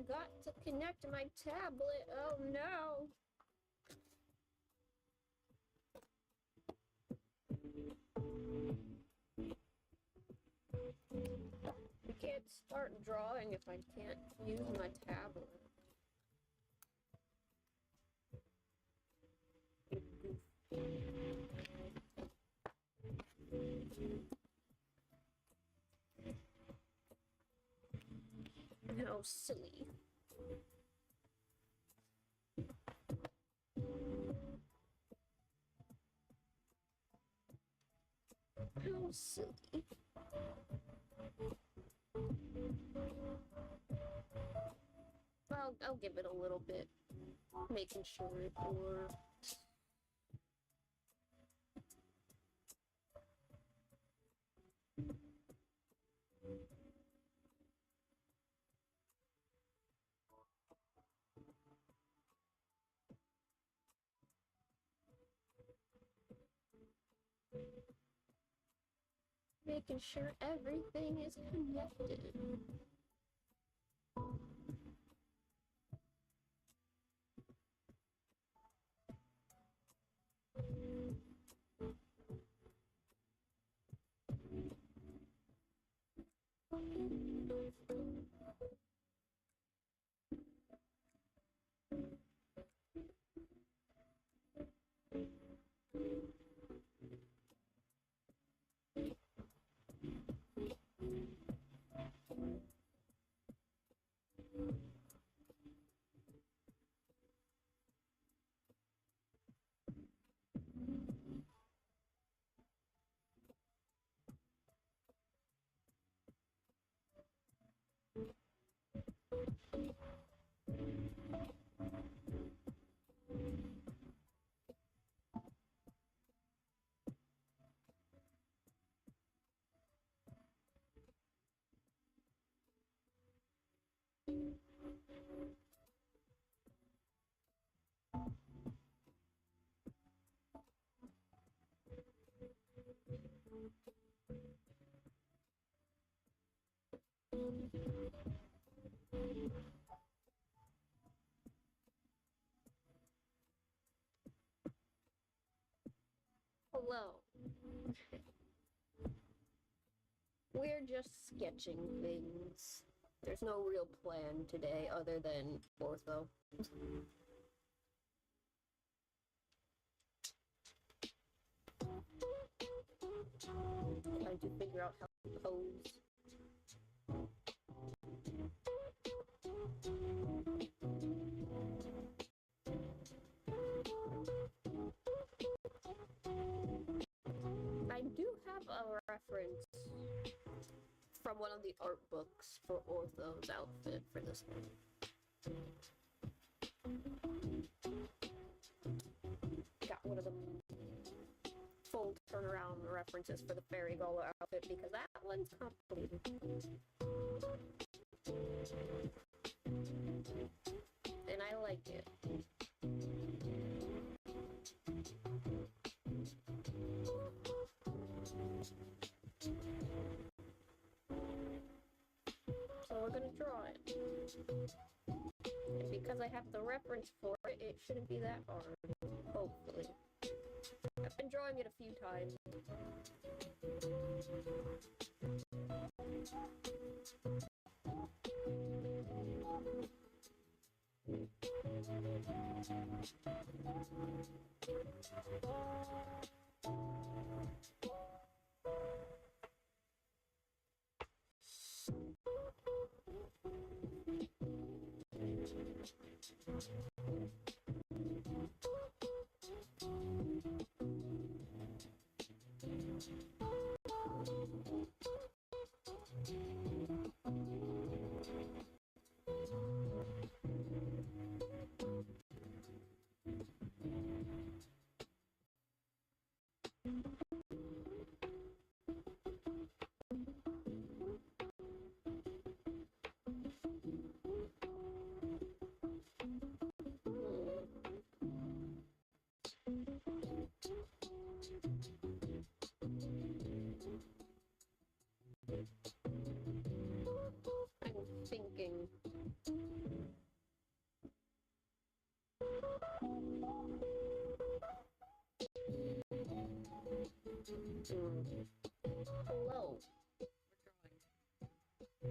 forgot to connect my tablet. Oh no. I can't start drawing if I can't use my tablet. How silly. How silly. I'll give it a little bit, making sure it works. Making sure everything is connected. Hello. We're just sketching things. There's no real plan today other than ortho. Trying to figure out how to pose. I do have a reference from one of the art books for Ortho's outfit for this one. Got one of the full turnaround references for the Fairy Gala outfit because that one's complicated. And I like it. So we're gonna draw it. And because I have the reference for it, it shouldn't be that hard. Hopefully. I've been drawing it a few times.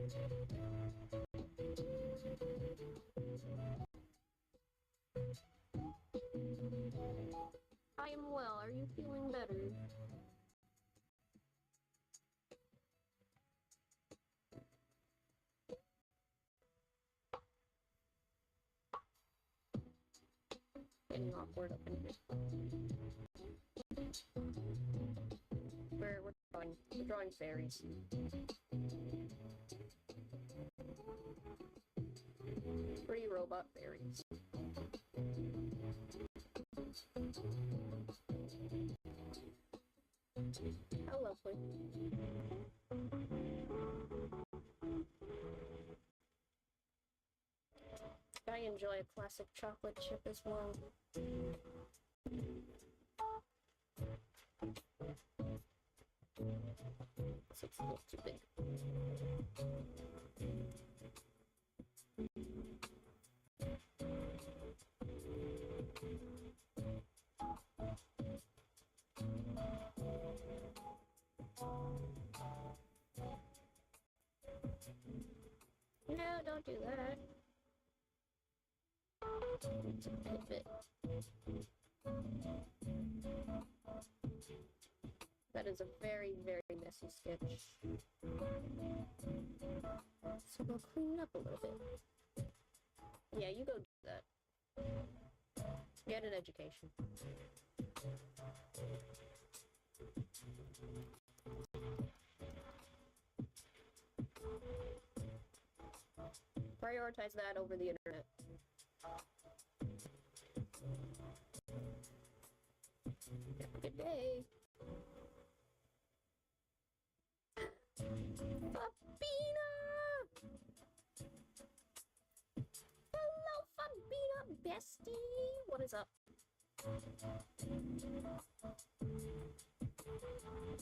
I am well. Are you feeling better? Getting awkward up in here. We're drawing fairies. Pretty robot fairies. How lovely. I enjoy a classic chocolate chip as well. This looks a little too big. No, don't do that. It's a pivot. That is a very, very messy sketch. So we'll clean it up a little bit. Yeah, you go do that. Get an education. Prioritize that over the internet. Have a good day. Fabina! Hello, Fabina, bestie! What is up?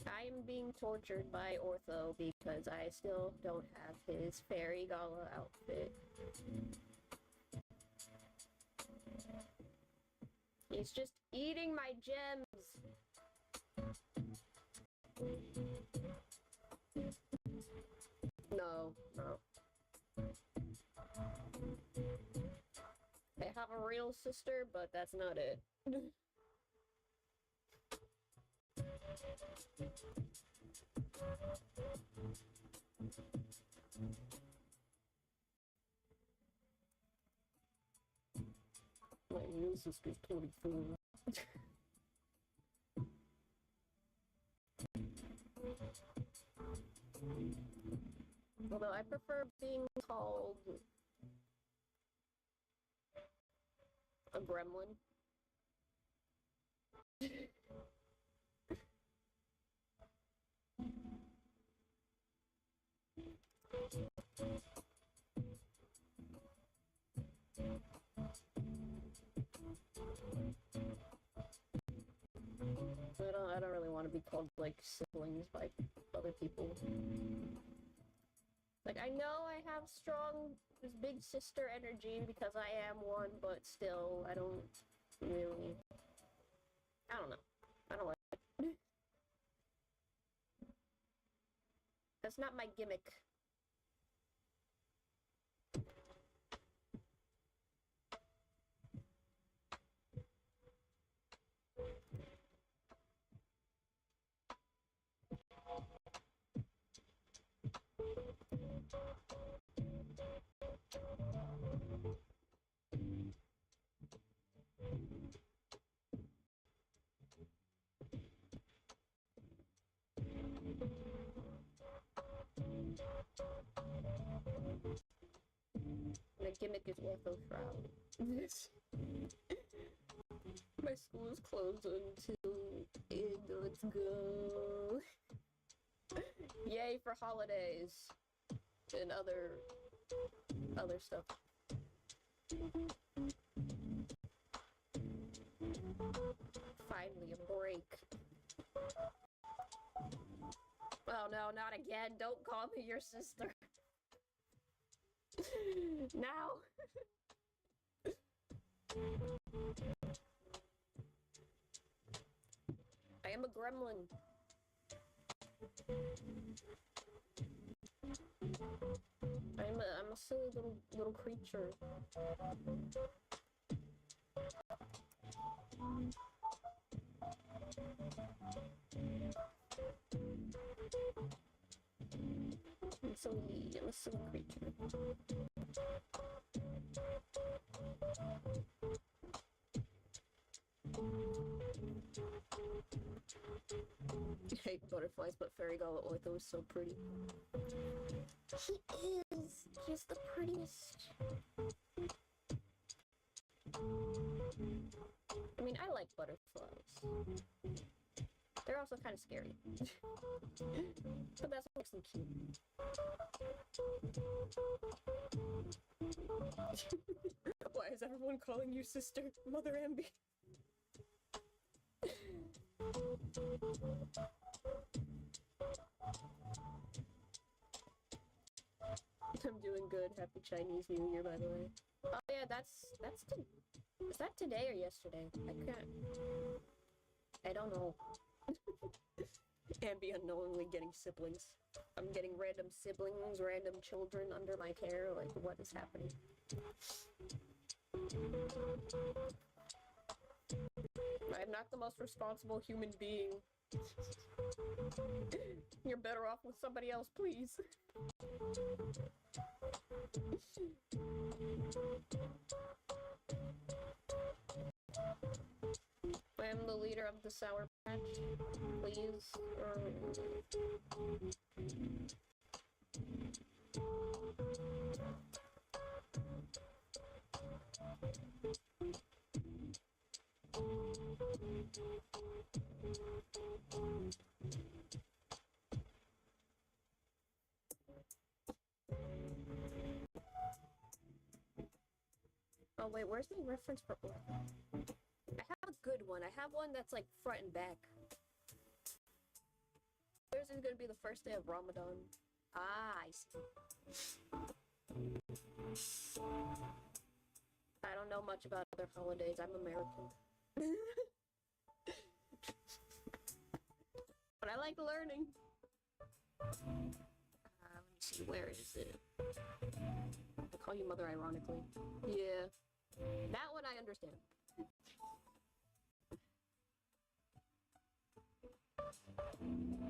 I am being tortured by Ortho because I still don't have his fairy gala outfit. He's just eating my gems! No. I have a real sister, but that's not it. My real sister's 24. Although I prefer being called a gremlin. I don't really want to be called, like, siblings by other people. Like, I know I have strong big sister energy because I am one, but still, I don't really... I don't know. I don't like it. That's not my gimmick. My gimmick is Ortho Shroud. My school is closed until let's go. Yay for holidays and other stuff. Finally a break. Oh no, not again. Don't call me your sister. Now. I am a gremlin. I'm a silly little creature. I'm a silly creature. I hate butterflies, but Fairy Gala Ortho is so pretty. He is just the prettiest. I mean, I like butterflies. They're also kind of scary. But that's what makes them cute. Why is everyone calling you sister, Mother Ambi? I'm doing good. Happy Chinese New Year, by the way. Oh yeah, is that today or yesterday? I don't know. Ambi unknowingly getting siblings. I'm getting random siblings, random children under my care. Like, what is happening? I'm not the most responsible human being. You're better off with somebody else, please. I am the leader of the Sour Patch, please. Oh wait, where's my reference for Ortho? I have a good one. I have one that's like front and back. Thursday is gonna be the first day of Ramadan. Ah, I see. I don't know much about other holidays. I'm American. But I like learning. Let me see, where is it? I call you Mother ironically. Yeah. That one I understand.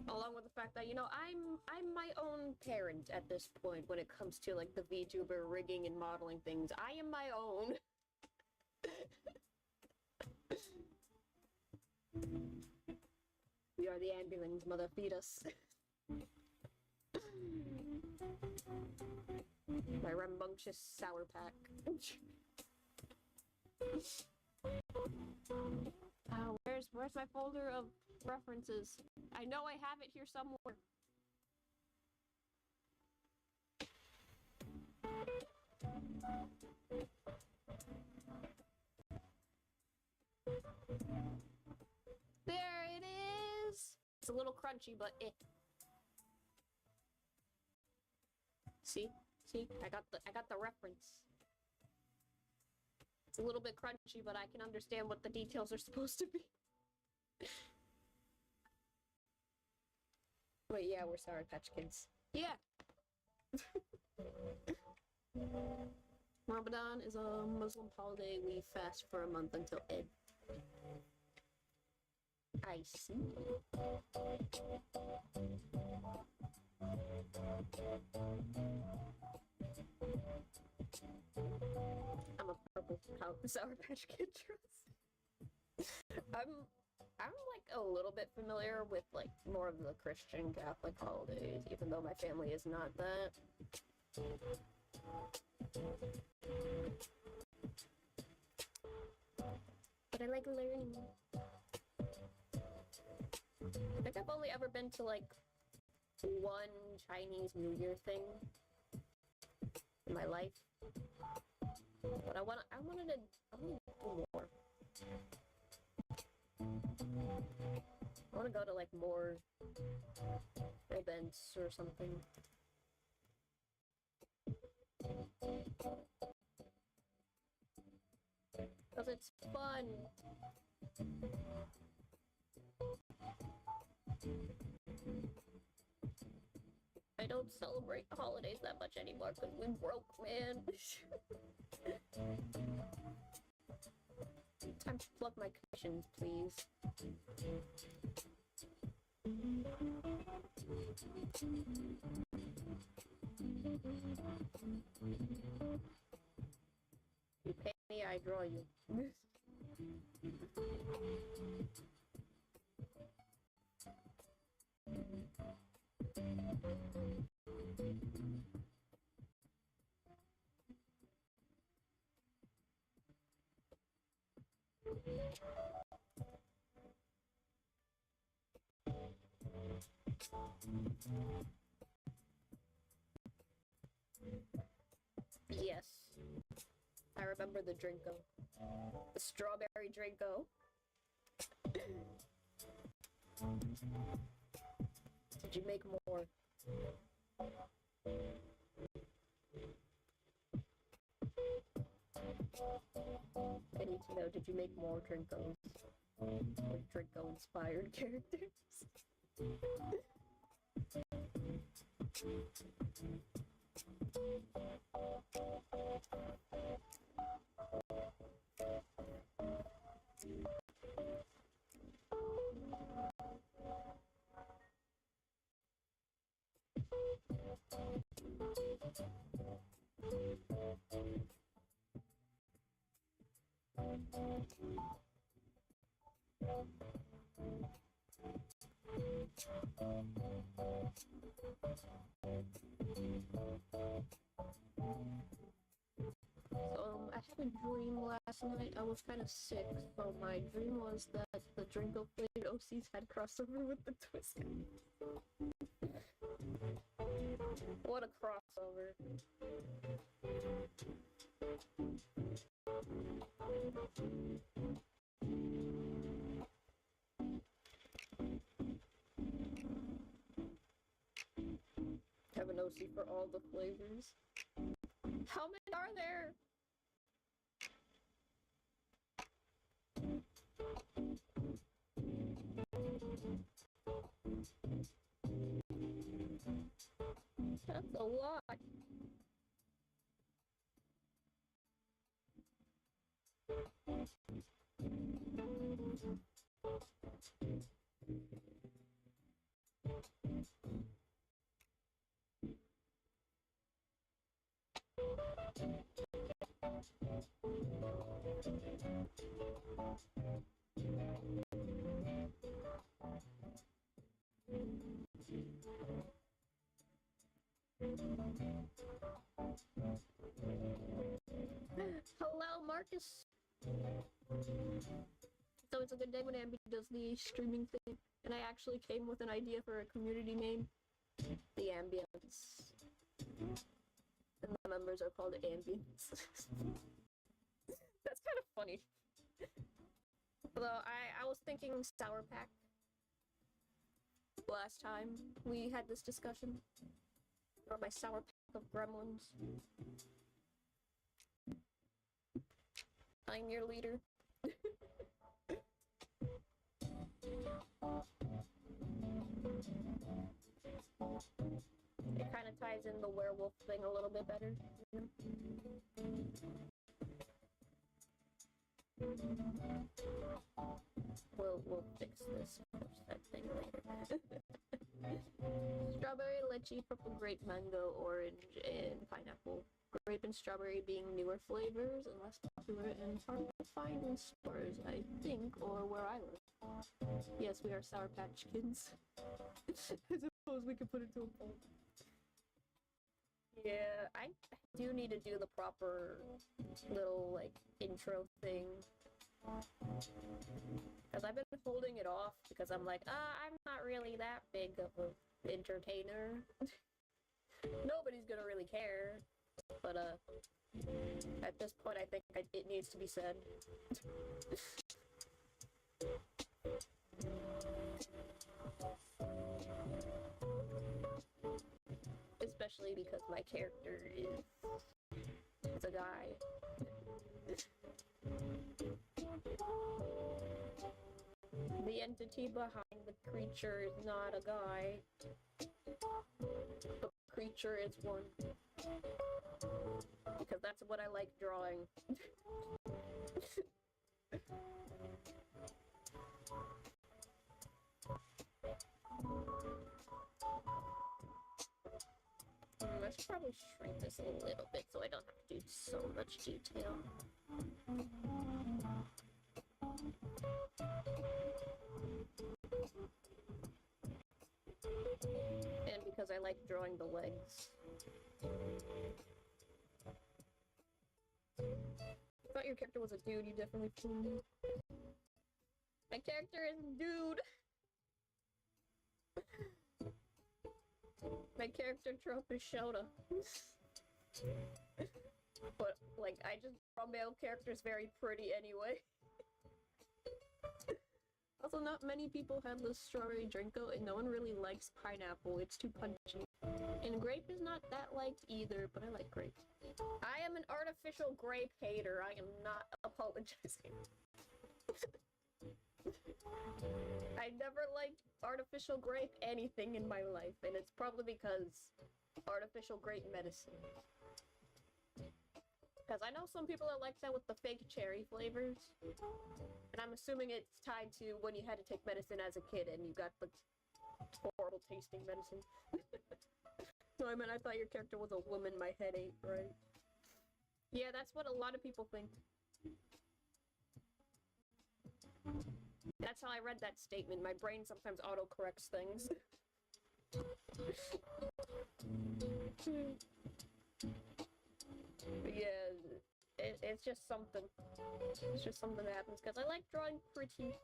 Along with the fact that, you know, I'm my own parent at this point when it comes to like the VTuber rigging and modeling things. I am my own. We are the ambulance, mother, feed us. My rambunctious sour pack. Where's my folder of references? I know I have it here somewhere. There it is. It's a little crunchy, but See, I got the reference. It's a little bit crunchy, but I can understand what the details are supposed to be. Wait, yeah, we're Sour Patch Kids. Yeah. Ramadan is a Muslim holiday. We fast for a month until Eid. I see. I'm a purple Sour Patch Kid dress. I'm like a little bit familiar with like more of the Christian Catholic holidays, even though my family is not that. But I like learning. I think I've only ever been to like one Chinese New Year thing in my life. But I wanted to do more. I want to go to like more events or something. Because it's fun. I don't celebrate the holidays that much anymore because we broke, man. Time to plug my commissions, please. You pay me, I draw you. Yes. I remember the Drinko. The strawberry Drinko. Did you make more? I need to know, did you make more Drinkos? With Drinko-inspired characters? I had a dream last night. I was kind of sick, so my dream was that the Drinko flavored OCs had crossover with the Twister. What a crossover. Have an OC for all the flavors. How many are there? That's a lot. Hello, Marcus. So it's a good day when Ambi does the streaming thing, and I actually came with an idea for a community name. The Ambience. And the members are called Ambience. That's kind of funny. Although I was thinking Sour Pack. Last time we had this discussion. Or my Sour Pack of Gremlins. I'm your leader. It kind of ties in the werewolf thing a little bit better, you know? We'll fix this thing later. Strawberry, lychee, purple grape, mango, orange, and pineapple. Grape and strawberry being newer flavors and less popular and hard to find in stores, I think, or where I live. Yes, we are Sour Patch Kids. I suppose we could put it to a poll. Yeah, I do need to do the proper little, like, intro thing. Because I've been holding it off because I'm like, I'm not really that big of an entertainer. Nobody's gonna really care. But, at this point, I think it needs to be said. Especially because my character is a guy. The entity behind the creature is not a guy. The creature is one. Because that's what I like drawing. I should probably shrink this a little bit so I don't have to do so much detail. And because I like drawing the legs. I thought your character was a dude, you definitely fooled me. My character is a dude! My character trope is Shota. But, like, I just draw male characters very pretty anyway. Also, not many people had the strawberry Drinko, and no one really likes pineapple. It's too punchy. And grape is not that liked either, but I like grape. I am an artificial grape hater. I am not apologizing. I never liked artificial grape anything in my life, and it's probably because artificial grape medicine. Because I know some people that like that with the fake cherry flavors, and I'm assuming it's tied to when you had to take medicine as a kid and you got the horrible tasting medicine. No, I mean, I thought your character was a woman, my head ate, right? Yeah, that's what a lot of people think. That's how I read that statement. My brain sometimes auto-corrects things. Yeah, it's just something. It's just something that happens, because I like drawing pretty.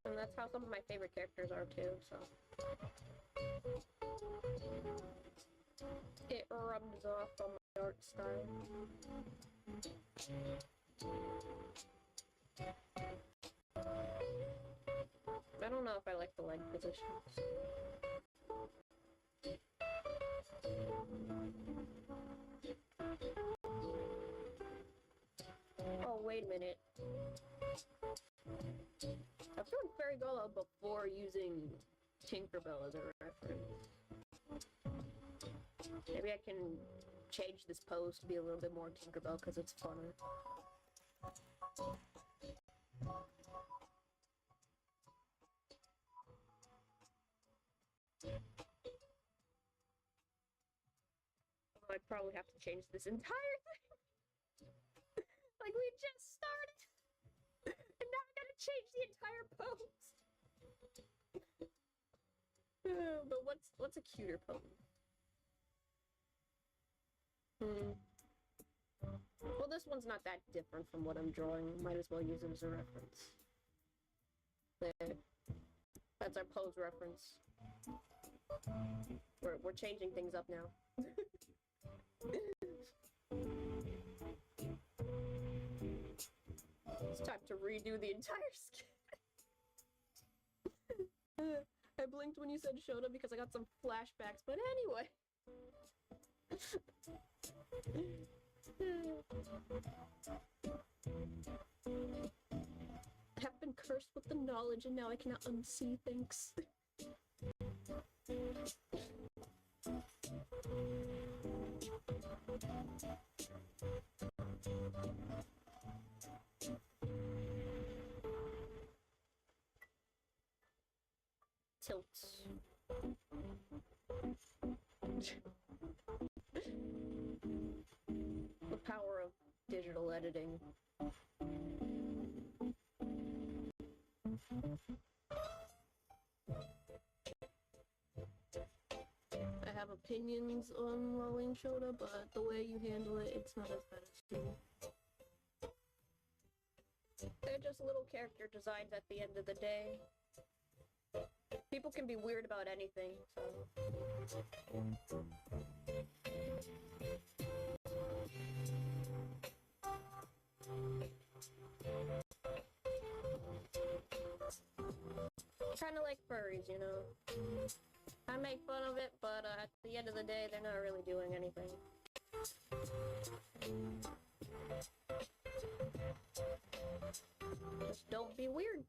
And that's how some of my favorite characters are too, so. It rubs off on my art style. I don't know if I like the leg positions. Oh, wait a minute. I've done Fairygola before using Tinkerbell as a reference. Maybe I can change this pose to be a little bit more Tinkerbell because it's funner. I'd probably have to change this entire thing. Like, we just started. And now I gotta change the entire pose. But what's a cuter pose? Well, this one's not that different from what I'm drawing. Might as well use it as a reference. There. That's our pose reference. We're changing things up now. It's time to redo the entire skin. I blinked when you said Shota because I got some flashbacks, but anyway. I have been cursed with the knowledge and now I cannot unsee things. Tilts. The power of digital editing. I have opinions on lolling Shota, but the way you handle it, it's not as bad as you. They're just little character designs at the end of the day. People can be weird about anything, so... Kinda like furries, you know? I make fun of it, but at the end of the day, they're not really doing anything. Just don't be weird.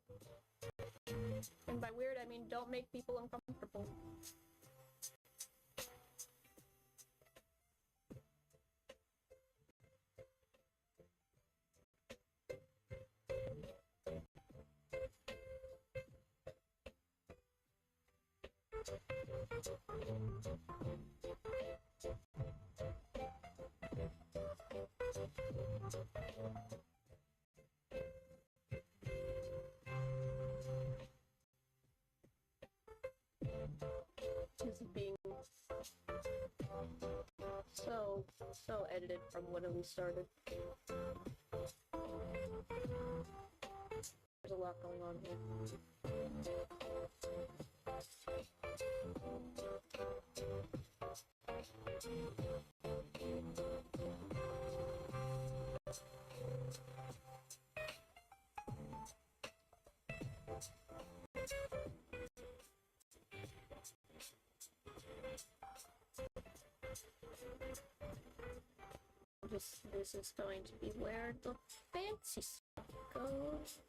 And by weird, I mean don't make people uncomfortable. This is being so edited from when we started. There's a lot going on here. This is going to be where the fancy stuff goes.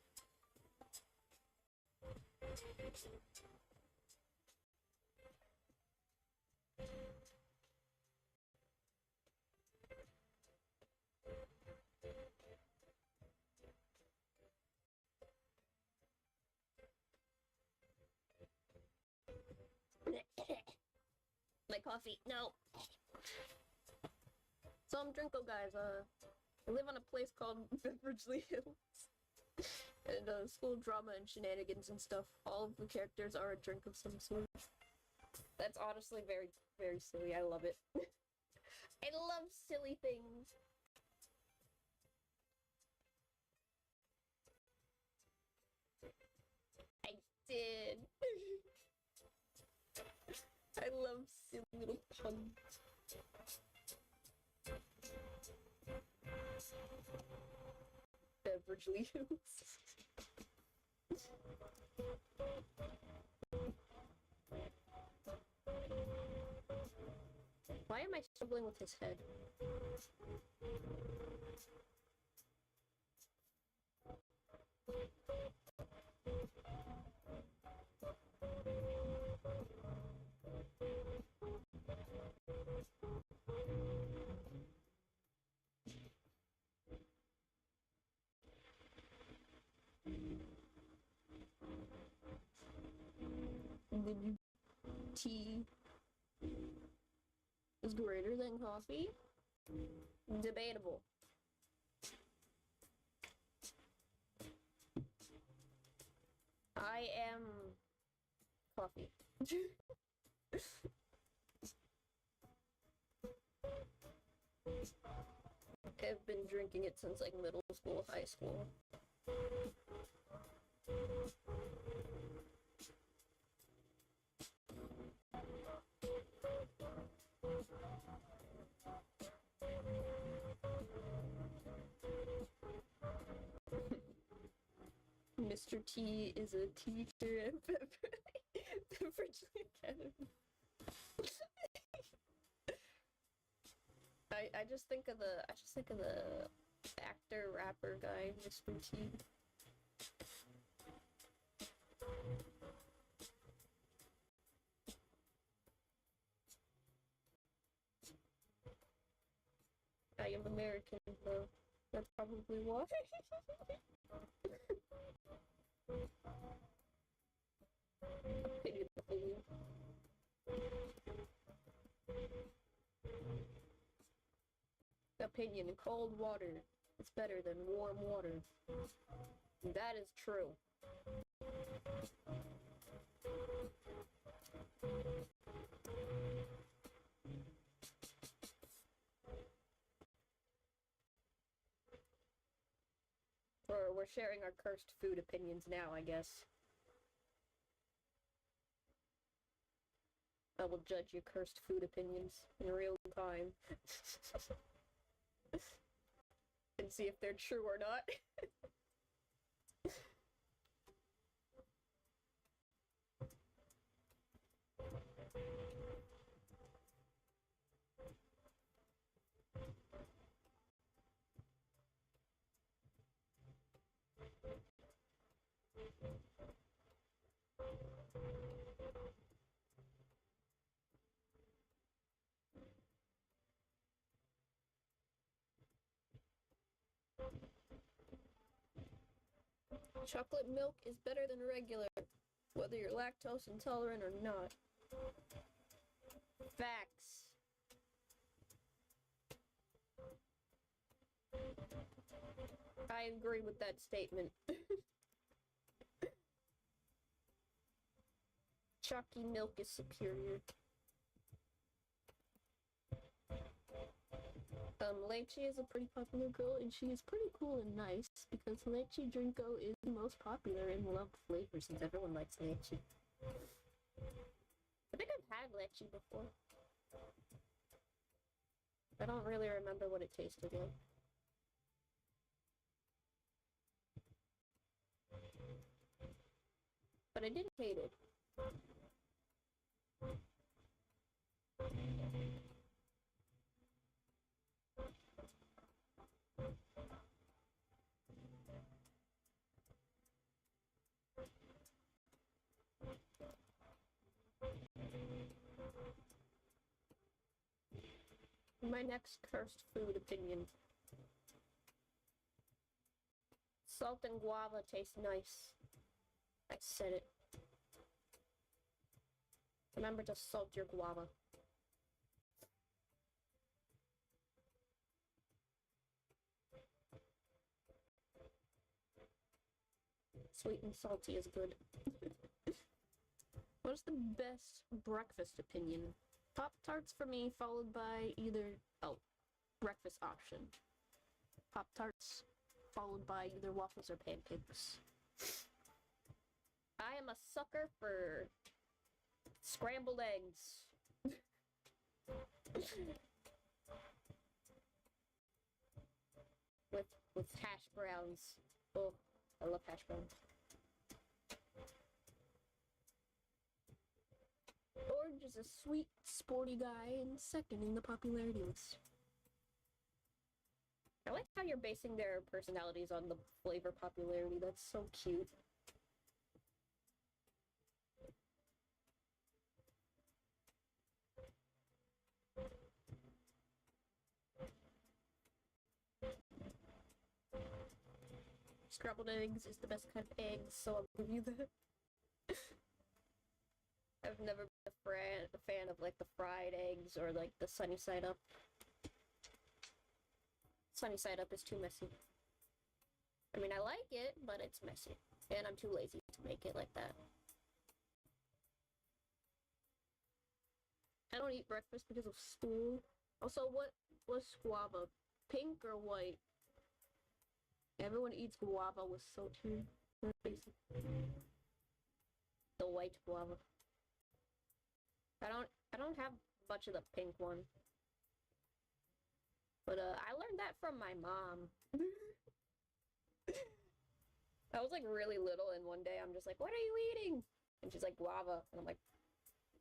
My coffee, no. So I'm Drinko, guys. I live on a place called Beverly Hills. And school drama and shenanigans and stuff. All of the characters are a drink of some sort. That's honestly very, very silly. I love it. I love silly things. I did. I love silly little puns. Beverly Hills. Why am I struggling with his head? Tea is greater than coffee? Debatable. I am coffee. I've been drinking it since like middle school, high school. Mr. T is a teacher at Beverly Academy. I just think of the actor rapper guy, Mr. T. I am American, though. That's probably why. Pity the fool. Opinion, cold water is better than warm water. That is true. We're sharing our cursed food opinions now, I guess. I will judge your cursed food opinions in real time. And see if they're true or not. Chocolate milk is better than regular, whether you're lactose intolerant or not. Facts. I agree with that statement. Chalky milk is superior. Leche is a pretty popular girl, and she is pretty cool and nice, because Leche Drinko is the most popular and loved flavor since everyone likes Leche. I think I've had Leche before. I don't really remember what it tasted like. But I didn't hate it. My next cursed food opinion. Salt and guava taste nice. I said it. Remember to salt your guava. Sweet and salty is good. What's the best breakfast opinion? Pop-Tarts for me, followed by either... Oh, breakfast option. Pop-Tarts, followed by either waffles or pancakes. I am a sucker for scrambled eggs. with hash browns. Oh, I love hash browns. Orange is a sweet, sporty guy and second in the popularity list. I like how you're basing their personalities on the flavor popularity. That's so cute. Scrambled eggs is the best kind of eggs, so I'll give you that. I've never been a fan of like the fried eggs or like the sunny side up. Sunny side up is too messy. I mean, I like it, but it's messy. And I'm too lazy to make it like that. I don't eat breakfast because of school. Also, what was guava? Pink or white? Everyone eats guava with soju. The white guava. I don't have much of the pink one. But I learned that from my mom. I was like really little, and one day I'm just like, "What are you eating?" And she's like, "Guava." And I'm like,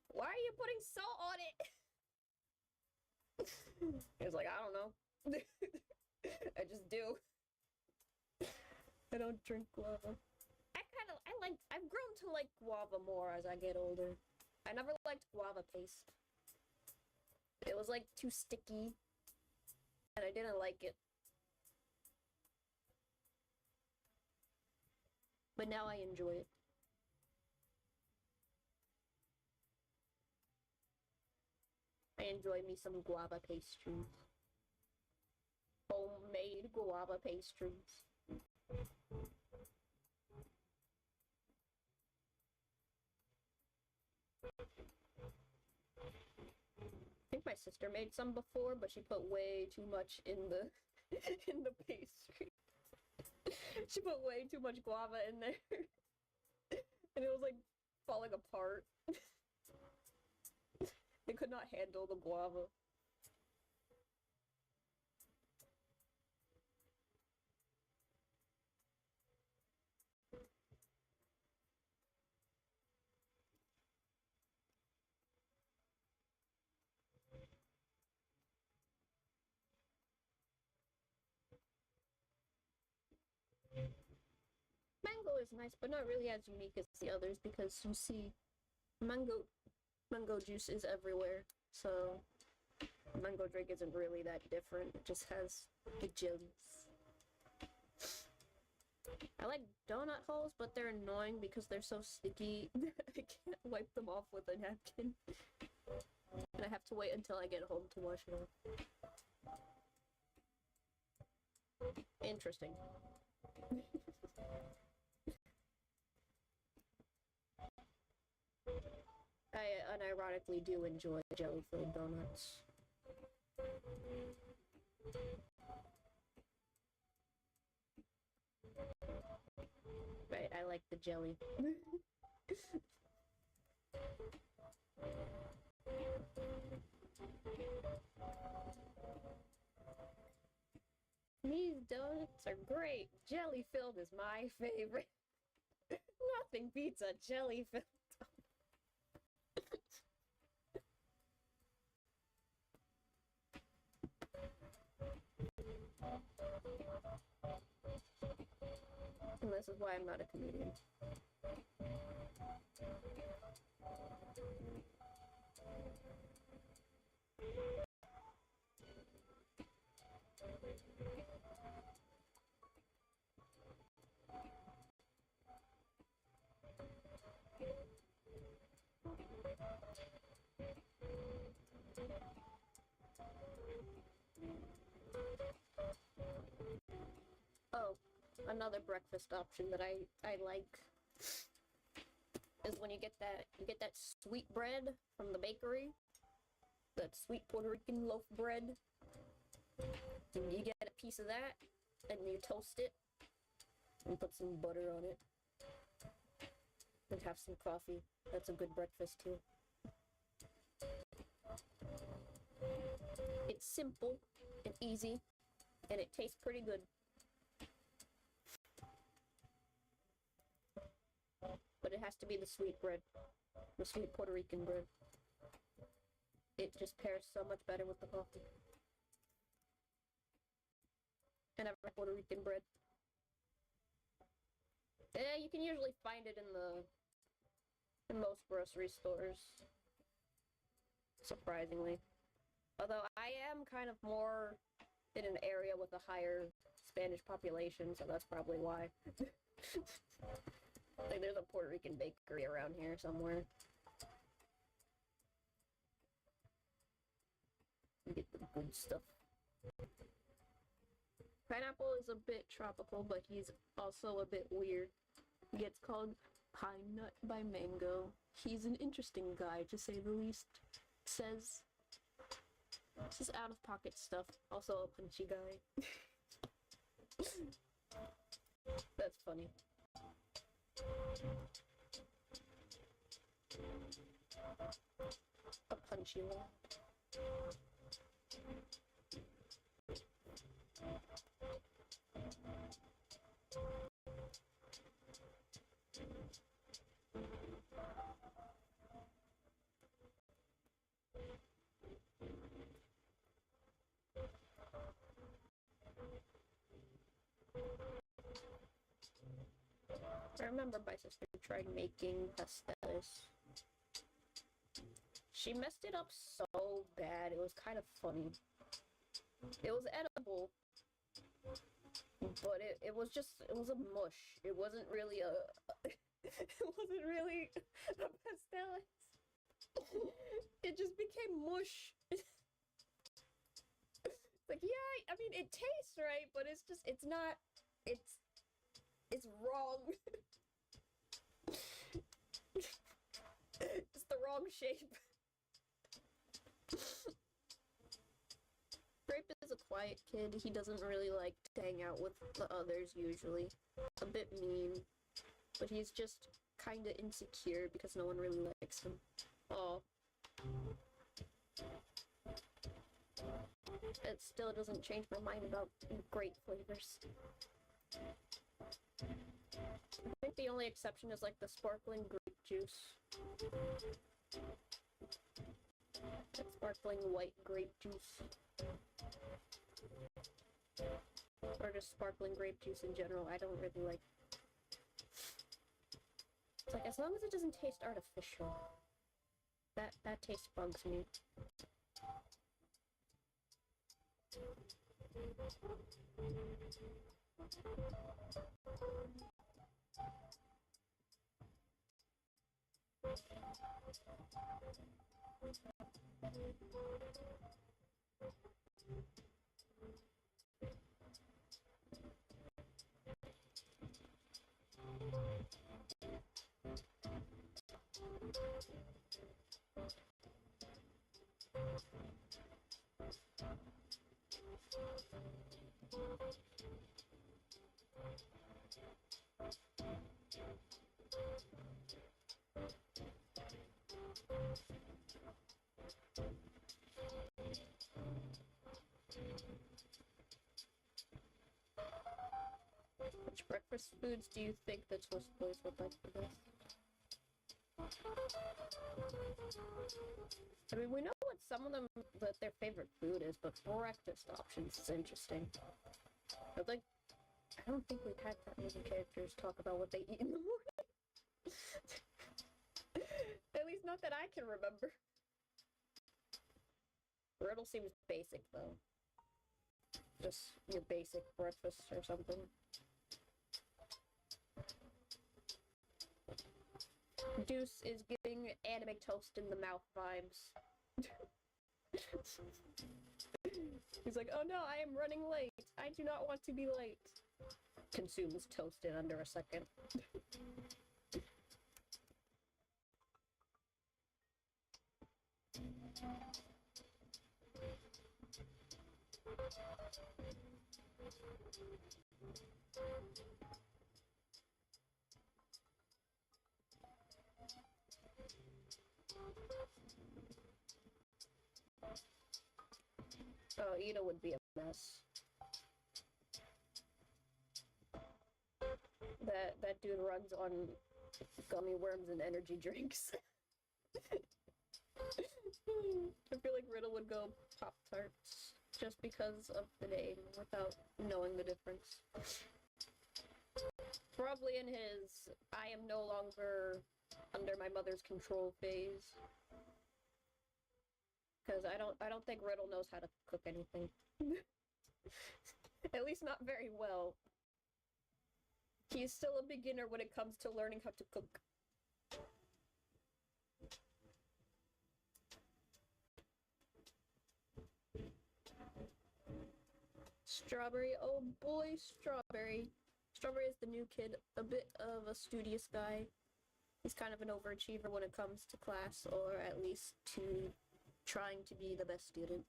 "Why are you putting salt on it?" He was like, "I don't know." I just do. I don't drink guava. I've grown to like guava more as I get older. I never liked guava paste. It was like too sticky, and I didn't like it. But now I enjoy it. I enjoy me some guava pastries. Homemade guava pastries. I think my sister made some before, but she put way too much in the in the pastry. She put way too much guava in there. And it was like falling apart. They could not handle the guava. Mango is nice, but not really as unique as the others because you see mango juice is everywhere, so mango drink isn't really that different. It just has the jellies. I like donut holes, but they're annoying because they're so sticky. I can't wipe them off with a napkin. And I have to wait until I get home to wash it off. Interesting. I unironically do enjoy jelly-filled donuts. Right, I like the jelly. These donuts are great. Jelly-filled is my favorite. Nothing beats a jelly-filled donut. And this is why I'm not a comedian. Oh, another breakfast option that I like is when you get that sweet bread from the bakery, that sweet Puerto Rican loaf bread. And you get a piece of that, and you toast it, and put some butter on it, and have some coffee. That's a good breakfast too. It's simple and easy, and it tastes pretty good. But it has to be the sweet bread, the sweet Puerto Rican bread. It just pairs so much better with the coffee. And I like Puerto Rican bread. Yeah, you can usually find it in most grocery stores. Surprisingly. Although I am kind of more in an area with a higher Spanish population, so that's probably why. Like, there's a Puerto Rican bakery around here somewhere. You get the good stuff. Pineapple is a bit tropical, but he's also a bit weird. He gets called Pine Nut by Mango. He's an interesting guy, to say the least. Says this is out-of-pocket stuff. Also a punchy guy. That's funny. A punchy one. I remember my sister tried making pasteles. She messed it up so bad, it was kind of funny. It was edible, but it was a mush. It wasn't really a pastele. It just became mush. Like, yeah, I mean, it tastes right, but it's not, it's wrong. It's the wrong shape. Grape is a quiet kid. He doesn't really like to hang out with the others usually. A bit mean. But he's just kinda insecure because no one really likes him. Aw. It still doesn't change my mind about grape flavors. I think the only exception is like the sparkling grape juice. That sparkling white grape juice. Or just sparkling grape juice in general, I don't really like. It's like, as long as it doesn't taste artificial. That taste bugs me. Which breakfast foods do you think the Swiss boys would like for this? I mean, we know what some of them, that their favorite food is, but breakfast options is interesting. I don't think we've had that many characters talk about what they eat in the morning. At least not that I can remember. Riddle seems basic, though. Just your basic breakfast or something. Deuce is giving anime toast in the mouth vibes. He's like, oh no, I am running late. I do not want to be late. Consumes toast in under a second. Oh, Ida would be a mess. That dude runs on gummy worms and energy drinks. I feel like Riddle would go Pop-Tarts just because of the name without knowing the difference. Probably in his I am no longer under my mother's control phase. Because I don't think Riddle knows how to cook anything. At least not very well. He's still a beginner when it comes to learning how to cook. Strawberry, oh boy, Strawberry. Strawberry is the new kid, a bit of a studious guy. He's kind of an overachiever when it comes to class, or at least to trying to be the best student.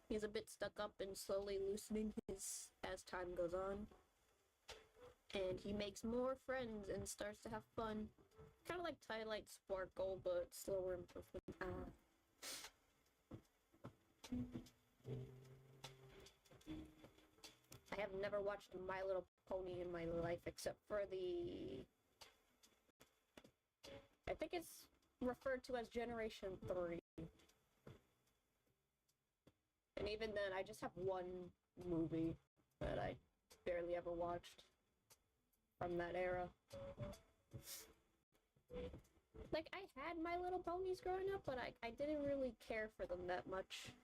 He's a bit stuck up and slowly loosening his as time goes on. And he makes more friends and starts to have fun. Kind of like Twilight Sparkle, but slower improvement. I have never watched My Little Pony in my life except for I think it's referred to as Generation 3. And even then, I just have one movie that I barely ever watched from that era. Like, I had My Little Ponies growing up, but I didn't really care for them that much.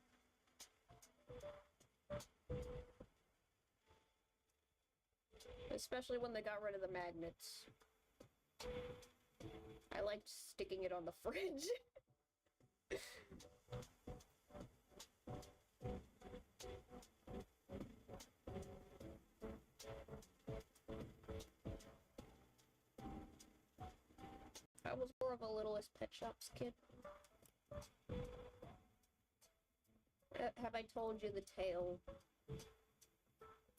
Especially when they got rid of the magnets. I liked sticking it on the fridge. I was more of a Littlest Pet Shops kid. Have I told you the tale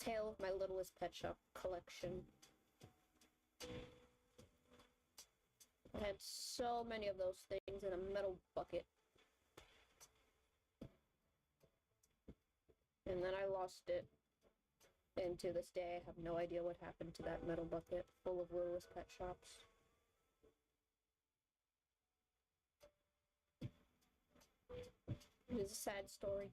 of my Littlest Pet Shop collection? I had so many of those things in a metal bucket. And then I lost it. And to this day, I have no idea what happened to that metal bucket full of Littlest Pet Shops. It is a sad story.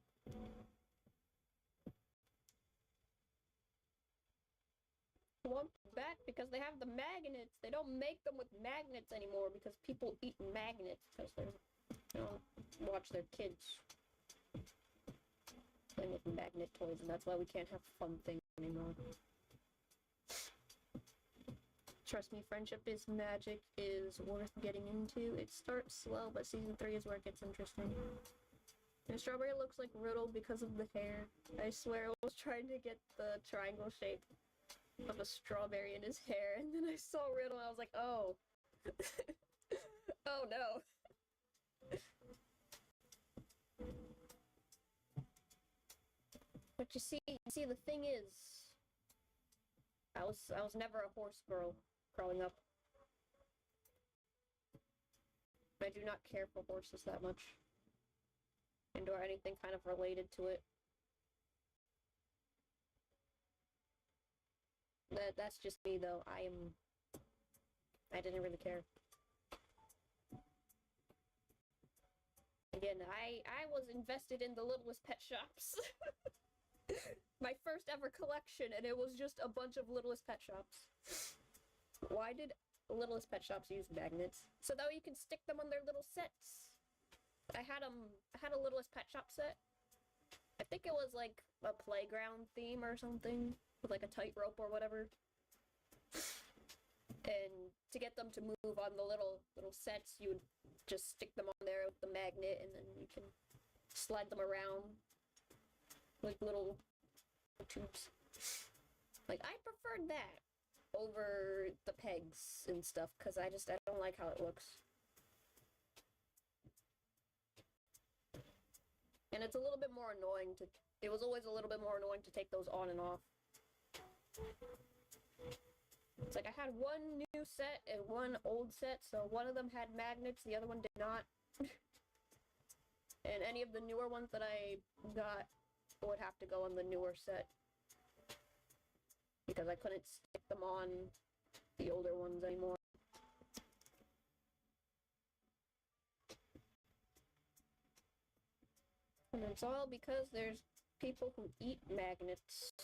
I want them back because they have the magnets. They don't make them with magnets anymore because people eat magnets because they don't watch their kids playing with magnet toys, and that's why we can't have fun things anymore. Trust me, friendship is magic is worth getting into. It starts slow, but season 3 is where it gets interesting. And Strawberry looks like Riddle because of the hair. I swear I was trying to get the triangle shape of a strawberry in his hair, and then I saw Riddle and I was like, oh. Oh no. But you see, the thing is, I was never a horse girl growing up. I do not care for horses that much. Or anything kind of related to it. That's just me though. I didn't really care. Again, I was invested in the Littlest Pet Shops. My first ever collection, and it was just a bunch of Littlest Pet Shops. Why did Littlest Pet Shops use magnets? So that way you can stick them on their little sets. I had a Littlest Pet Shop set. I think it was like a playground theme or something, with like a tightrope or whatever. And to get them to move on the little sets, you would just stick them on there with the magnet, and then you can slide them around like little tubes. Like, I preferred that over the pegs and stuff, because I don't like how it looks. And it's a little bit more annoying to... It was always a little bit more annoying to take those on and off. It's like I had one new set and one old set, so one of them had magnets, the other one did not. And any of the newer ones that I got would have to go on the newer set. Because I couldn't stick them on the older ones anymore. And it's all because there's people who eat magnets.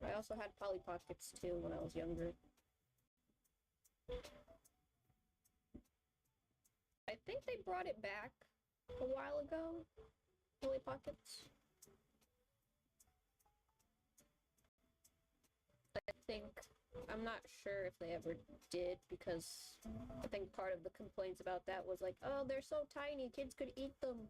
I also had Polly Pockets too when I was younger. I think they brought it back a while ago, Polly Pockets. I think, I'm not sure if they ever did, because I think part of the complaints about that was like, oh, they're so tiny, kids could eat them.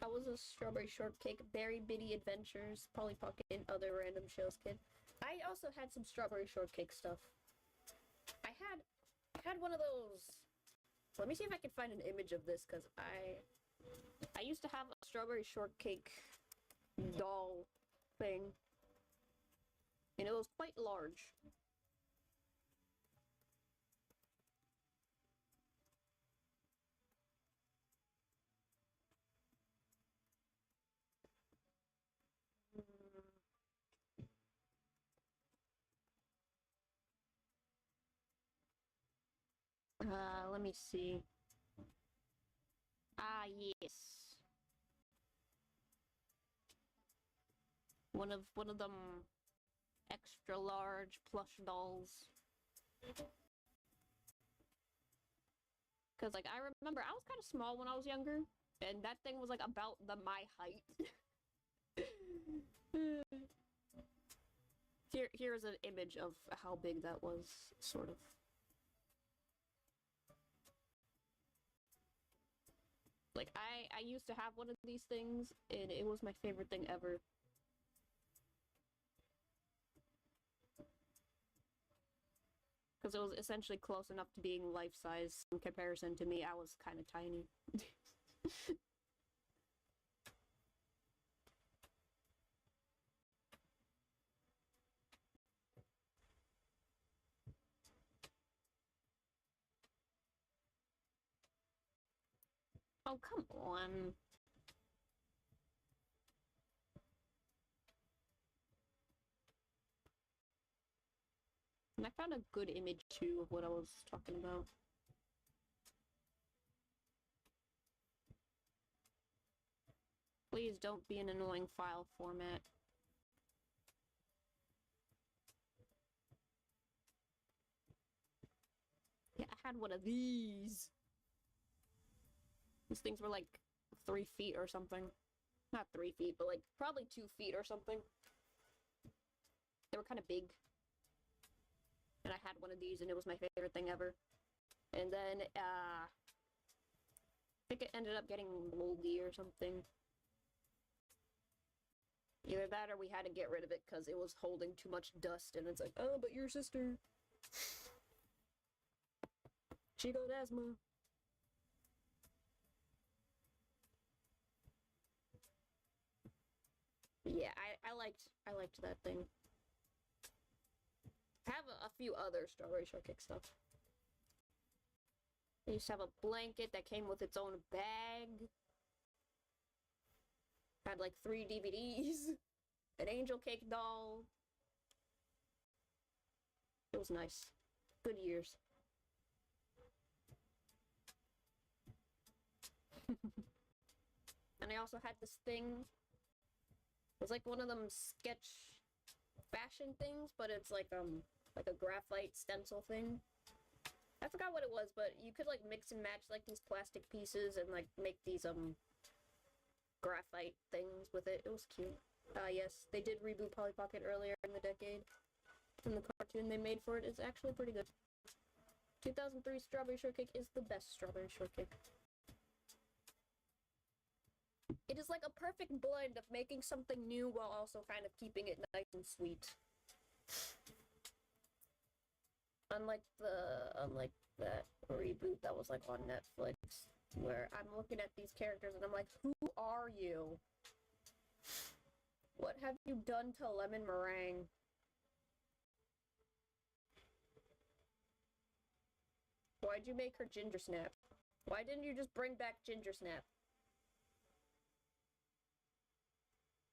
How was a Strawberry Shortcake, Berry Bitty Adventures, Polly Pocket, and other random shows, kid? I also had some Strawberry Shortcake stuff. I had one of those... Let me see if I can find an image of this, because I used to have a Strawberry Shortcake doll thing. And it was quite large. Let me see. Ah, yes. One of them extra large plush dolls. Cause like I remember I was kind of small when I was younger, and that thing was like about my height. Here's an image of how big that was, sort of. Like, I used to have one of these things, and it was my favorite thing ever. Because it was essentially close enough to being life-size in comparison to me. I was kind of tiny. Oh, come on. And I found a good image, too, of what I was talking about. Please don't be an annoying file format. Yeah, I had one of these. These things were like 3 feet or something. Not 3 feet, but like probably 2 feet or something. They were kind of big. And I had one of these and it was my favorite thing ever. And then, I think it ended up getting moldy or something. Either that or we had to get rid of it because it was holding too much dust and it's like, oh, but your sister. She got asthma. Yeah, I liked that thing. I have a few other Strawberry Shortcake stuff. I used to have a blanket that came with its own bag. Had like 3 DVDs. An angel cake doll. It was nice. Good years. And I also had this thing. It was like one of them sketch fashion things, but it's like a graphite stencil thing. I forgot what it was, but you could like mix and match like these plastic pieces and like make these graphite things with it. It was cute. Yes, they did reboot Polly Pocket earlier in the decade. And the cartoon they made for it is actually pretty good. 2003 Strawberry Shortcake is the best Strawberry Shortcake. It is like a perfect blend of making something new while also kind of keeping it nice and sweet. Unlike that reboot that was like on Netflix, where I'm looking at these characters and I'm like, who are you? What have you done to Lemon Meringue? Why'd you make her Ginger Snap? Why didn't you just bring back Ginger Snap?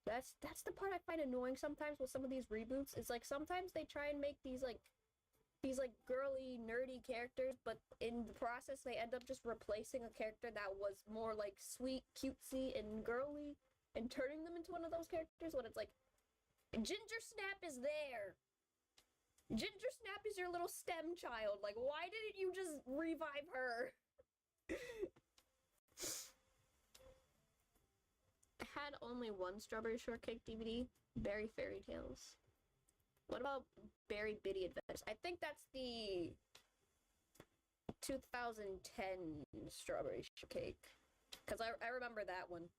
That's the part I find annoying sometimes with some of these reboots. Is like sometimes they try and make these girly, nerdy characters, but in the process they end up just replacing a character that was more like sweet, cutesy, and girly, and turning them into one of those characters when it's like, Ginger Snap is there! Ginger Snap is your little STEM child. Like, why didn't you just revive her? I had only one Strawberry Shortcake DVD, Berry Fairy Tales. What about Berry Bitty Adventures? I think that's the 2010 Strawberry Shortcake. Because I remember that one.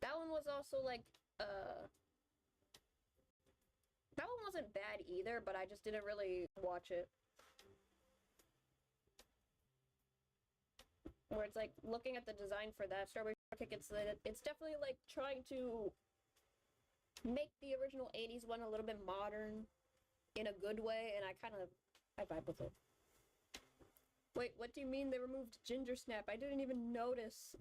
That one was also like, that one wasn't bad either, but I just didn't really watch it. Where it's like, looking at the design for that Strawberry Shortcake, it's definitely like trying to make the original 80s one a little bit modern in a good way, and I vibe with it. Wait, what do you mean they removed Ginger Snap? I didn't even notice.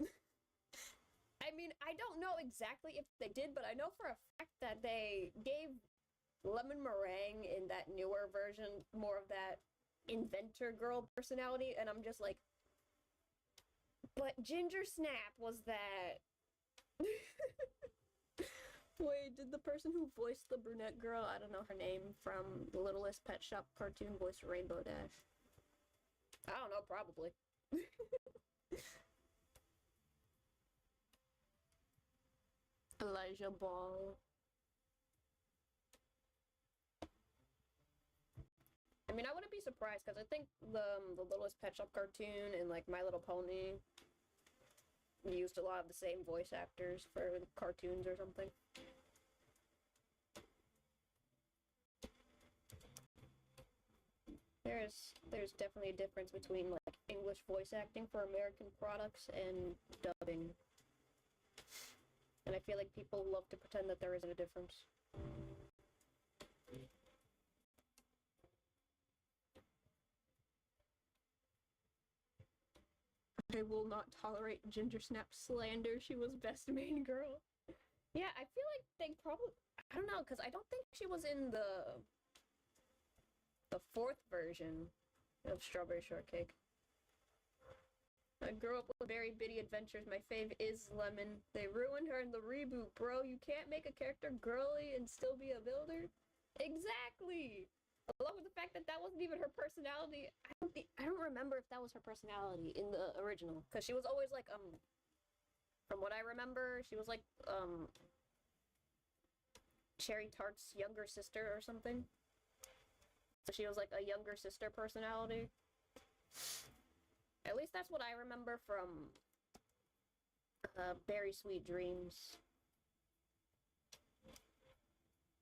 I mean, I don't know exactly if they did, but I know for a fact that they gave Lemon Meringue in that newer version more of that inventor girl personality, and I'm just like, but Ginger Snap was that. Wait, did the person who voiced the brunette girl, I don't know her name, from the Littlest Pet Shop cartoon voice Rainbow Dash? I don't know, probably. Elijah Ball. I mean, I wouldn't be surprised, because I think the Littlest Pet Shop cartoon and, like, My Little Pony used a lot of the same voice actors for the cartoons or something. There's definitely a difference between, like, English voice acting for American products and dubbing. And I feel like people love to pretend that there isn't a difference. I will not tolerate Ginger Snap slander. She was best main girl. Yeah, I feel like they probably... I don't know, because I don't think she was in the 4th version of Strawberry Shortcake. I grew up with Berry Bitty Adventures. My fave is Lemon. They ruined her in the reboot, bro. You can't make a character girly and still be a builder. Exactly! Along with the fact that that wasn't even her personality. I don't remember if that was her personality in the original, because she was always like from what I remember, she was like Cherry Tart's younger sister or something. So she was like a younger sister personality. At least that's what I remember from Very Sweet Dreams.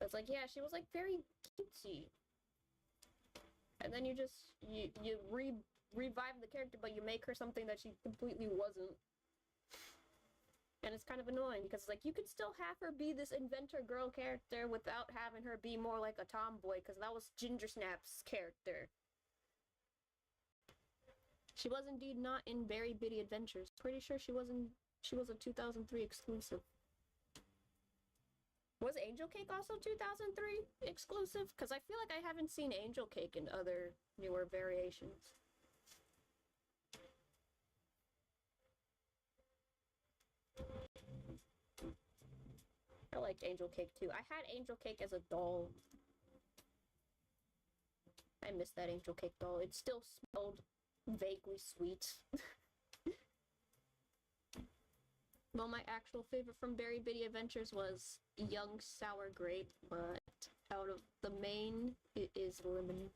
It's like, yeah, she was like very cutesy. And then you revive the character, but you make her something that she completely wasn't. And it's kind of annoying, because it's like, you could still have her be this inventor girl character without having her be more like a tomboy, because that was Ginger Snap's character. She was indeed not in Very Bitty Adventures. Pretty sure she was a 2003 exclusive. Was Angel Cake also 2003 exclusive? Because I feel like I haven't seen Angel Cake in other newer variations. I liked Angel Cake too. I had Angel Cake as a doll. I miss that Angel Cake doll. It still smelled vaguely sweet. Well, my actual favorite from Very Bitty Adventures was Young Sour Grape, but out of the main, it is Lemon.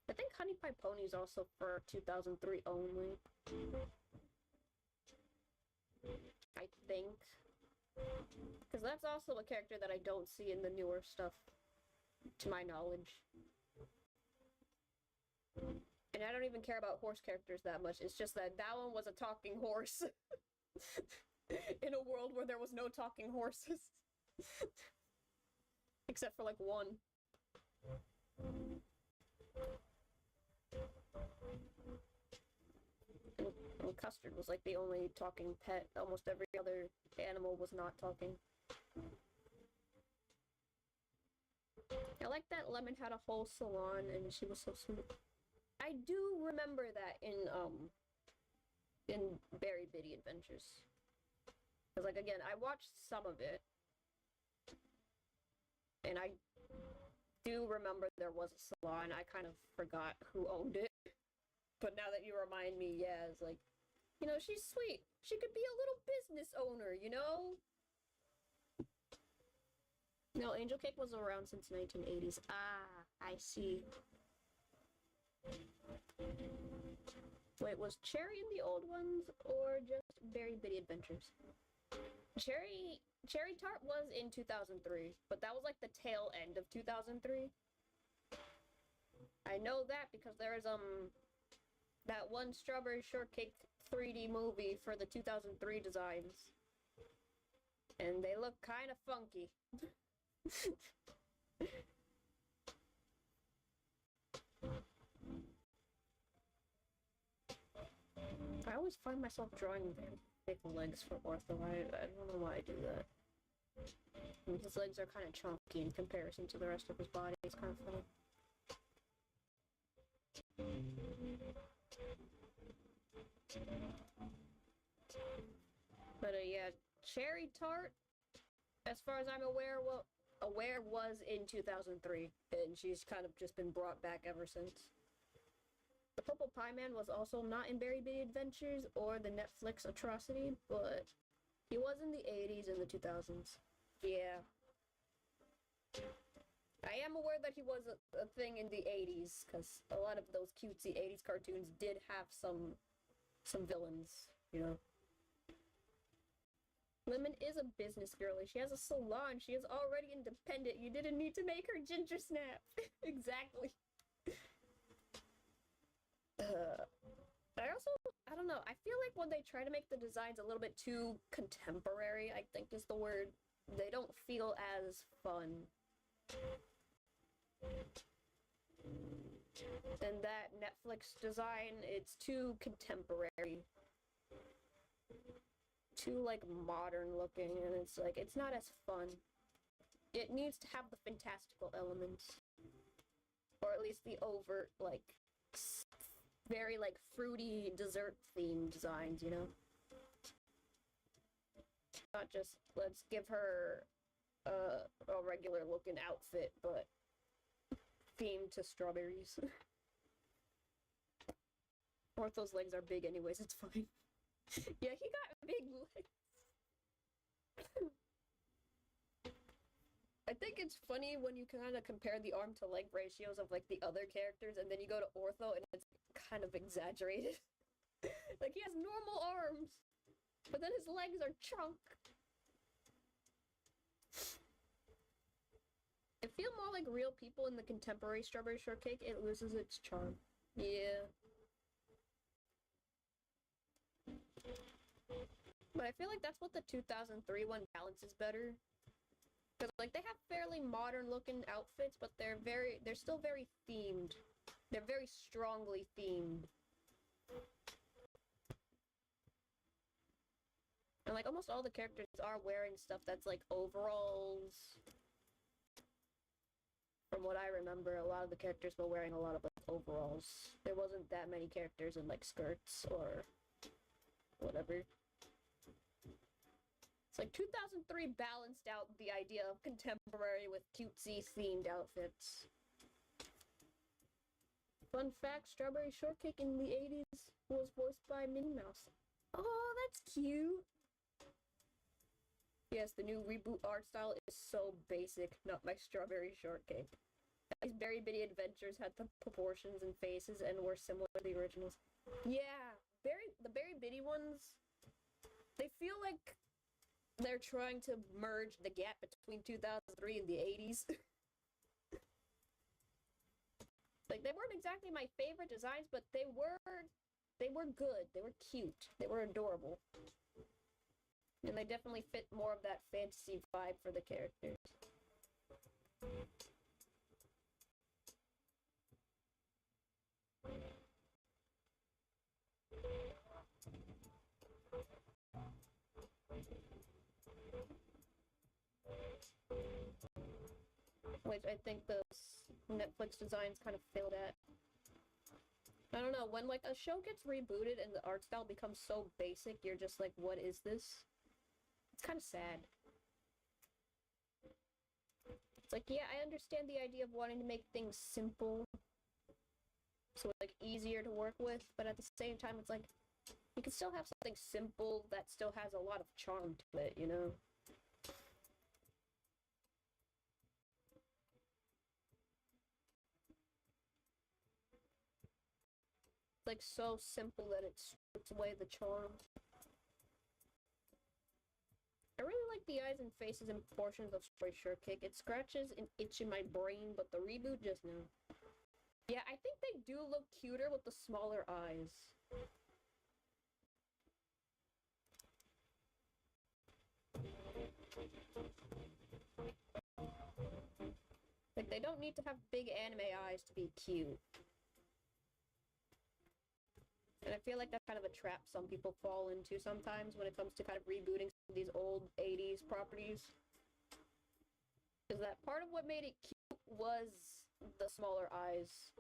I think Honey Pie Pony is also for 2003 only. I think. Because that's also a character that I don't see in the newer stuff, to my knowledge. And I don't even care about horse characters that much. It's just that that one was a talking horse. In a world where there was no talking horses. Except for like one. And Custard was like the only talking pet. Almost every other animal was not talking. I like that Lemon had a whole salon and she was so sweet. I do remember that in Very Bitty Adventures. Because like again, I watched some of it. And I do remember there was a salon. I kind of forgot who owned it. But now that you remind me, yeah, it's like, you know, she's sweet. She could be a little business owner, you know? No, Angel Cake was around since 1980s. Ah, I see. Wait, was Cherry in the old ones, or just Very Bitty Adventures? Cherry Tart was in 2003, but that was like the tail end of 2003. I know that because there is, that one Strawberry Shortcake 3D movie for the 2003 designs. And they look kind of funky. I always find myself drawing big legs for Ortho. I don't know why I do that. And his legs are kind of chunky in comparison to the rest of his body. It's kind of funny. But yeah, Cherry Tart, as far as I'm aware, was in 2003, and she's kind of just been brought back ever since. The Purple Pie Man was also not in Very Bitty Adventures or the Netflix atrocity, but he was in the 80s and the 2000s. Yeah. I am aware that he was a thing in the 80s, because a lot of those cutesy 80s cartoons did have some villains, you know. Lemon is a business girly. She has a salon. She is already independent. You didn't need to make her Ginger Snap. Exactly. I don't know. I feel like when they try to make the designs a little bit too contemporary, I think is the word, they don't feel as fun. And that Netflix design, it's too contemporary. Too, like, modern looking, and it's like, it's not as fun. It needs to have the fantastical elements. Or at least the overt, like, very, like, fruity, dessert-themed designs, you know? Not just, let's give her a regular-looking outfit, but themed to strawberries. Ortho's legs are big anyways, it's fine. Yeah, he got big legs. I think it's funny when you kind of compare the arm to leg ratios of like the other characters, and then you go to Ortho and it's kind of exaggerated. Like he has normal arms, but then his legs are chunk. I feel more like real people in the contemporary Strawberry Shortcake, it loses its charm. Yeah. But I feel like that's what the 2003 one balances better. Because, like, they have fairly modern-looking outfits, but they're still very themed. They're very strongly themed. And, like, almost all the characters are wearing stuff that's, like, overalls. From what I remember, a lot of the characters were wearing a lot of, like, overalls. There wasn't that many characters in, like, skirts or whatever. It's like 2003 balanced out the idea of contemporary with cutesy themed outfits. Fun fact, Strawberry Shortcake in the 80s was voiced by Minnie Mouse. Oh, that's cute! Yes, the new reboot art style is so basic, not my Strawberry Shortcake. These Berry Bitty Adventures had the proportions and faces and were similar to the originals. Yeah, the Berry Bitty ones, they feel like they're trying to merge the gap between 2003 and the 80s. Like, they weren't exactly my favorite designs, but they were good. They were cute. They were adorable. And they definitely fit more of that fantasy vibe for the characters. Which I think those Netflix designs kind of failed at. I don't know, when like a show gets rebooted and the art style becomes so basic, you're just like, what is this? It's kind of sad. It's like, yeah, I understand the idea of wanting to make things simple, so it's like easier to work with, but at the same time, it's like, you can still have something simple that still has a lot of charm to it, you know? Like so simple that it strips away the charm. I really like the eyes and faces and proportions of Strawberry Shortcake. It scratches an itch in my brain, but the reboot just no. Yeah, I think they do look cuter with the smaller eyes. Like, they don't need to have big anime eyes to be cute. And I feel like that's kind of a trap some people fall into sometimes when it comes to kind of rebooting some of these old 80s properties. Is that part of what made it cute was the smaller eyes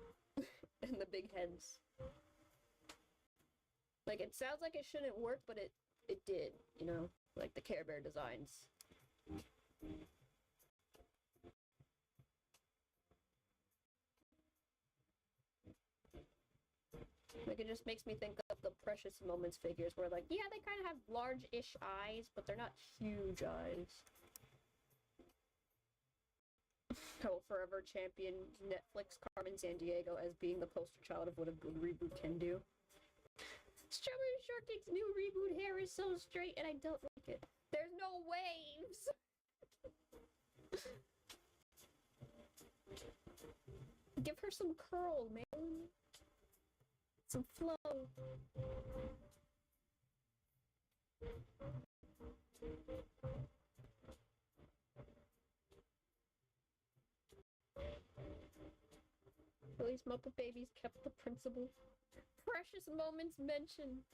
and the big heads. Like, it sounds like it shouldn't work, but it did, you know? Like the Care Bear designs. Like, it just makes me think of the Precious Moments figures where, like, yeah, they kind of have large-ish eyes, but they're not huge eyes. I will forever champion Netflix Carmen Sandiego as being the poster child of what a good reboot can do. Strawberry Shortcake's new reboot hair is so straight and I don't like it. There's no waves! Give her some curl, man. Some flow. At least Muppet Babies kept the principle. Precious Moments mentioned.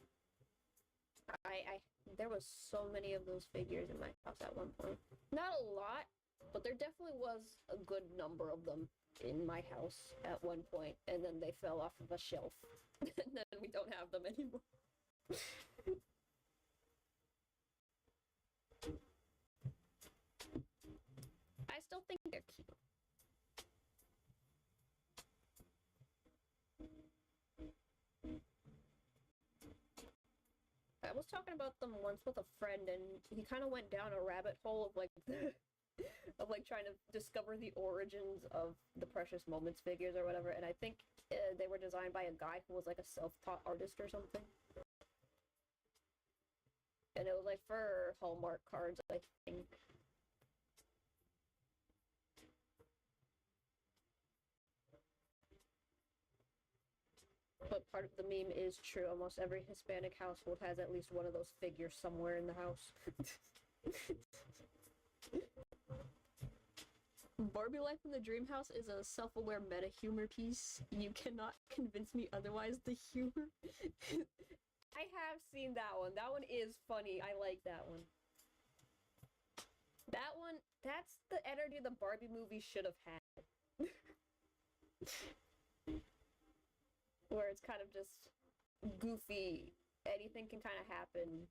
There was so many of those figures in my house at one point. Not a lot, but there definitely was a good number of them. in my house at one point, and then they fell off of a shelf. And then we don't have them anymore. I still think they're cute. I was talking about them once with a friend, and he kind of went down a rabbit hole of like of like trying to discover the origins of the Precious Moments figures or whatever. And I think they were designed by a guy who was like a self-taught artist or something. And it was like for Hallmark cards, I think. But part of the meme is true. Almost every Hispanic household has at least one of those figures somewhere in the house. Barbie Life in the Dream House is a self-aware meta-humor piece. You cannot convince me otherwise. The humor. I have seen that one. That one is funny. I like that one. That one, that's the energy the Barbie movie should have had. Where it's kind of just goofy. Anything can kind of happen.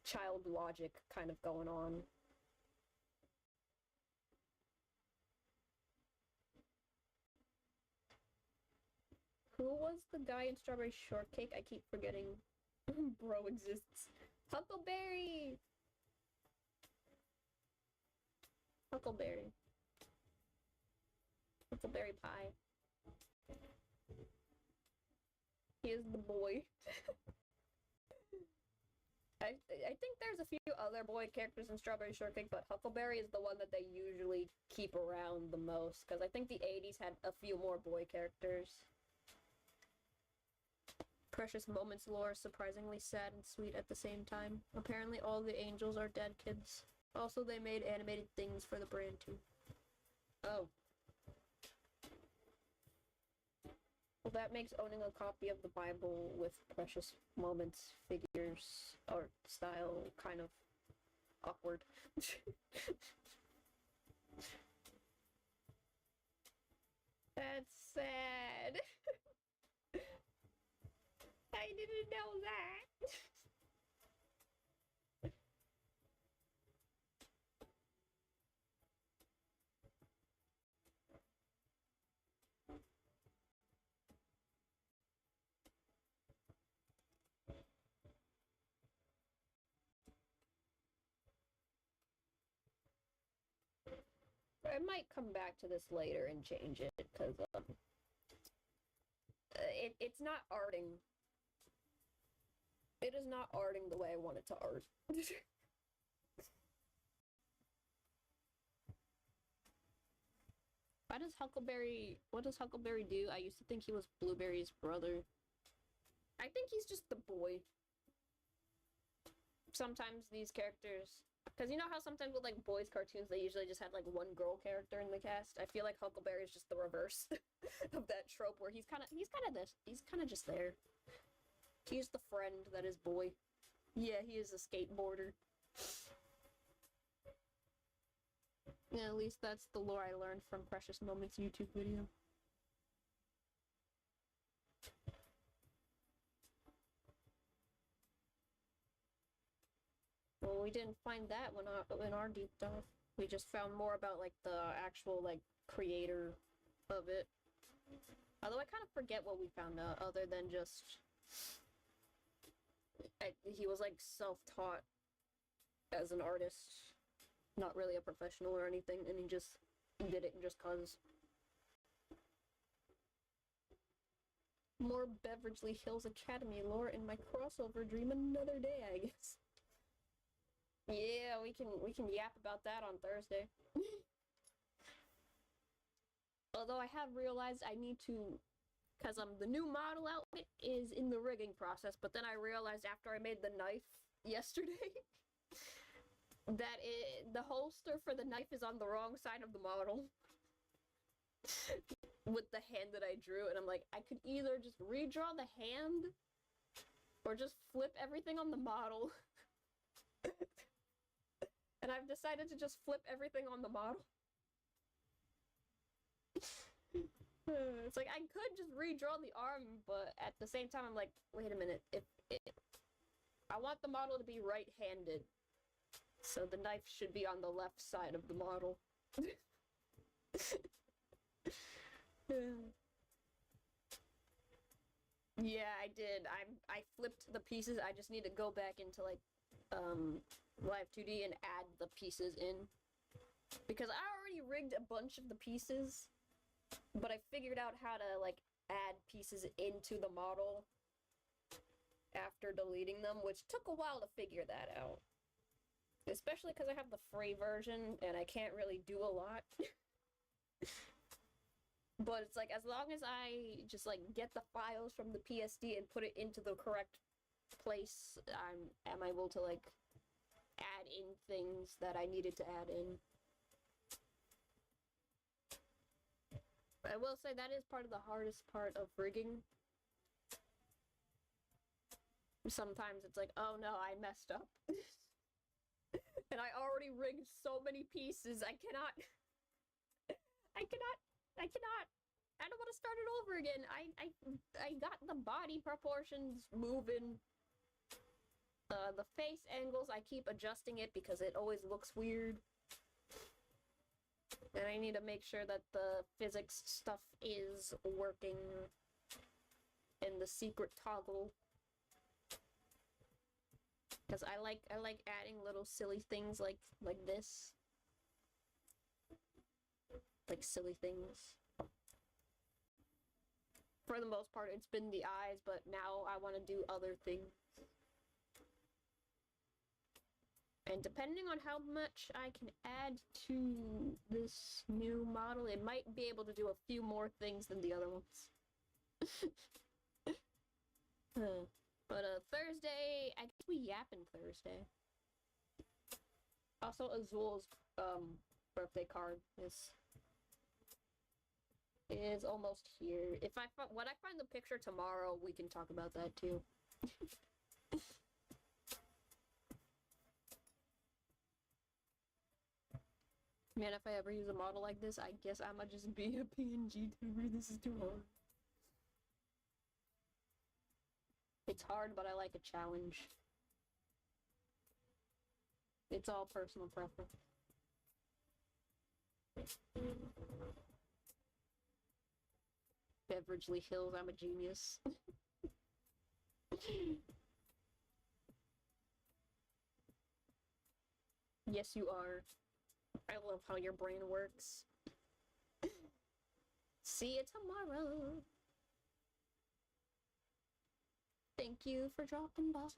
Child logic kind of going on. Who was the guy in Strawberry Shortcake? I keep forgetting. Bro exists. Huckleberry! Huckleberry. Huckleberry Pie. He is the boy. I think there's a few other boy characters in Strawberry Shortcake, but Huckleberry is the one that they usually keep around the most, because I think the 80s had a few more boy characters. Precious Moments lore is surprisingly sad and sweet at the same time. Apparently all the angels are dead kids. Also, they made animated things for the brand too. Oh. Well, that makes owning a copy of the Bible with Precious Moments figures art style kind of awkward. That's sad. I didn't know that. I might come back to this later and change it, because it's not arting. It is not arting the way I want it to art. What does Huckleberry do? I used to think he was Blueberry's brother. I think he's just the boy. Sometimes these characters, because you know how sometimes with like boys cartoons they usually just had like one girl character in the cast. I feel like Huckleberry is just the reverse of that trope, where he's kind of just there. He's the friend that is boy. Yeah, he is a skateboarder. Yeah, at least that's the lore I learned from Precious Moments YouTube video. Well, we didn't find that in our deep dive. We just found more about like the actual like creator of it. Although I kind of forget what we found out, other than just he was like self-taught as an artist, not really a professional or anything, and he just did it just cause. More Beverly Hills Academy lore in my crossover dream another day, I guess. Yeah, we can yap about that on Thursday. Although I have realized I need to, because the new model outfit is in the rigging process, but then I realized after I made the knife yesterday that the holster for the knife is on the wrong side of the model with the hand that I drew, and I'm like, I could either just redraw the hand or just flip everything on the model. And I've decided to just flip everything on the model. It's like I could just redraw the arm, but at the same time I'm like, wait a minute, if I want the model to be right-handed, so the knife should be on the left side of the model. Yeah, I did. I flipped the pieces. I just need to go back into like Live 2D and add the pieces in. Because I already rigged a bunch of the pieces, but I figured out how to like add pieces into the model after deleting them, which took a while to figure that out. Especially because I have the free version and I can't really do a lot. But it's like, as long as I just like get the files from the PSD and put it into the correct place, am able to like add in things that I needed to add in. I will say that is part of the hardest part of rigging. Sometimes it's like, oh no, I messed up. And I already rigged so many pieces, I cannot. I don't want to start it over again. I got the body proportions moving. The face angles, I keep adjusting it because it always looks weird. And I need to make sure that the physics stuff is working in the secret toggle. Because I like adding little silly things like this. Like silly things. For the most part, it's been the eyes, but now I want to do other things. And depending on how much I can add to this new model, it might be able to do a few more things than the other ones. But Thursday, I guess we yapping Thursday. Also, Azul's birthday card is almost here. When I find the picture tomorrow, we can talk about that too. Man, if I ever use a model like this, I guess I'ma just be a PNG tuber. This is too hard. It's hard, but I like a challenge. It's all personal preference. Beverly Hills, I'm a genius. Yes, you are. I love how your brain works. See you tomorrow. Thank you for dropping by.